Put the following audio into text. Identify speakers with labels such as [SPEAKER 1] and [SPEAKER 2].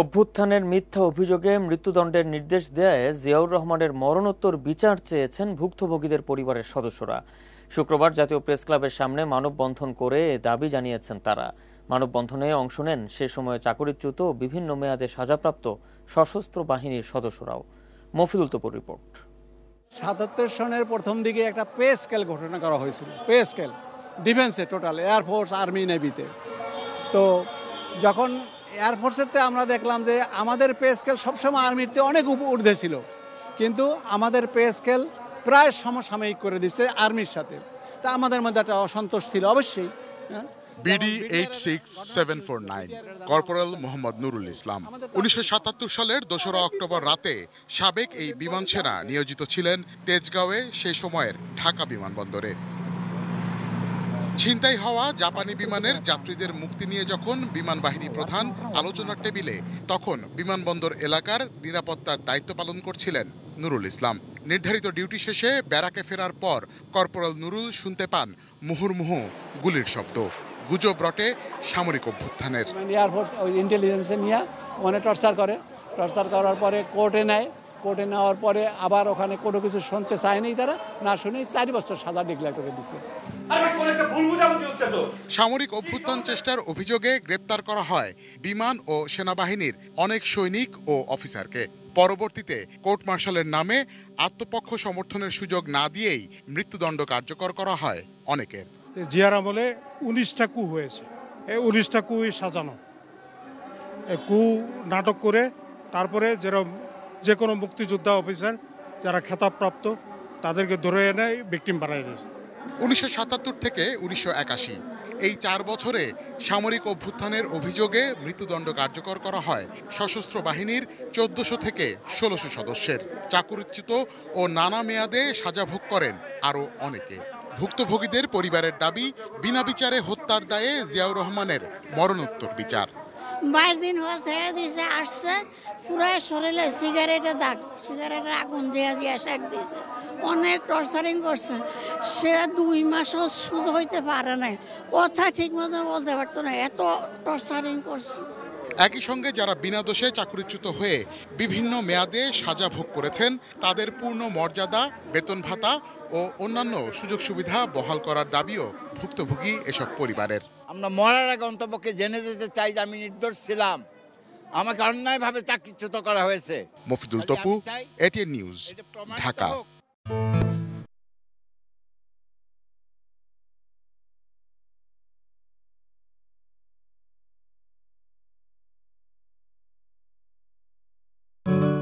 [SPEAKER 1] অভ্যুত্থানের মিথ্যা অভিযোগে মৃত্যুদণ্ডের নির্দেশ দেয় জিয়াউর রহমানের মরণোত্তর বিচার চেয়েছেন ভুক্তভোগীদের পরিবারের সদস্যরা। শুক্রবার জাতীয় প্রেস ক্লাবের সামনে মানববন্ধন করে এ দাবি জানিয়েছেন তারা। মানববন্ধনে অংশ নেন সে সময় চাকরিচ্যুত বিভিন্ন মেয়াদে সাজাপ্রাপ্ত সশস্ত্র বাহিনীর সদস্যরাও। মফিদুল তপুর রিপোর্ট।
[SPEAKER 2] ৭৭ সনের প্রথম দিকে একটা পে স্কেল ঘোষণা করা হয়েছিল, পে স্কেল ডিফেন্সে, টোটাল এয়ারফোর্স, আর্মি, নেভিতে। তো যখন এয়ারফোর্সেতে আমরা দেখলাম যে আমাদের পে স্কেল সবসময় আর্মির চেয়ে অনেক ঊর্ধ্বে ছিল, কিন্তু আমাদের পে স্কেল প্রায় সমসাময়িক করে দিচ্ছে আর্মির সাথে। তা আমাদের মধ্যে একটা অসন্তোষ ছিল অবশ্যই।
[SPEAKER 3] বিডি 86749 কর্পোরাল মোহাম্মদ নুরুল ইসলাম 1977 সালের 2রা অক্টোবর রাতে সাবেক এই বিমান সেনা নিয়োজিত ছিলেন তেজগাঁওয়ে সেই সময়ের ঢাকা বিমানবন্দরে। ছিনতাই হওয়া জাপানি বিমানের যাত্রীদের মুক্তি নিয়ে যখন বিমান বাহিনী প্রধান আলোচনার টেবিলে, তখন বিমানবন্দর এলাকার নিরাপত্তার দায়িত্ব পালন করছিলেন নুরুল ইসলাম। নির্ধারিত ডিউটি শেষে ব্যারাকে ফেরার পর কর্পোরাল নুরুল শুনতে পান মুহুর্মুহু গুলির শব্দ। গুজব রটে সামরিক অভ্যুত্থানের।
[SPEAKER 2] এয়ারফোর্স ওই ইন্টেলিজেন্সে নিয়ে ওখানে টর্চার করার পরে কোর্টে নেয়। কোর্টে নেওয়ার পরে আবার ওখানে কোনো কিছু শুনতে চায়নি, তারা না শুনেই 4 বছর সাজা ডিক্লেয়ার করে দিচ্ছে।
[SPEAKER 3] সামরিক অভ্যুত্থান চেষ্টার অভিযোগে গ্রেপ্তার করা হয় বিমান ও সেনাবাহিনীর অনেক সৈনিক ও অফিসারকে। পরবর্তীতে কোর্ট মার্শালের নামে আত্মপক্ষ সমর্থনের সুযোগ না দিয়েই মৃত্যুদণ্ড কার্যকর করা হয় অনেকের।
[SPEAKER 4] জিয়ার আমলে 19টা কু হয়েছে, এই 19টা কুই সাজানো। এই কু নাটক করে তারপরে যে কোনো মুক্তিযোদ্ধা অফিসার যারা খেতাবপ্রাপ্ত তাদেরকে ধরে এনে ভিকটিম বানাই দিয়েছে।
[SPEAKER 3] 1977 থেকে 1981 এই 4 বছরে সামরিক অভ্যুত্থানের অভিযোগে মৃত্যুদণ্ড কার্যকর করা হয় সশস্ত্র বাহিনীর 1400 থেকে 1600 সদস্যের। চাকরিচ্যুত ও নানা মেয়াদে সাজা ভোগ করেন আরও অনেকে। ভুক্তভোগীদের পরিবারের দাবি, বিনা বিচারে হত্যার দায়ে জিয়াউর রহমানের মরণোত্তর বিচার।
[SPEAKER 5] 22 দিন হয়েছে দিয়েছে, আসছে পুরো শরীরে সিগারেটের দাগ, সিগারেটের আগুন দিয়ে শেক দিয়েছে, অনেক টর্চারিং করছে। সে 2 মাসও সুস্থ হইতে পারে নাই, কথা ঠিক মতো বলতে পারতো না, এত টর্চারিং করছে।
[SPEAKER 3] একই সঙ্গে যারা বিনা দোষে চাকরিচ্যুত হয়ে বিভিন্ন মেয়াদে সাজা ভোগ করেছেন তাদের পূর্ণ মর্যাদা, বেতন ভাতা ও অন্যান্য সুযোগ সুবিধা বহাল করার দাবিও ভুক্তভোগী এসব পরিবারের।
[SPEAKER 6] আমরা মরার আগে অন্তপক্ষে জেনে যেতে চাই যে আমি নির্দোষ ছিলাম, আমাকে অন্যায়ভাবে চাকরিচ্যুত করা হয়েছে।
[SPEAKER 3] Mofidul Tapu, ATN news, Dhaka.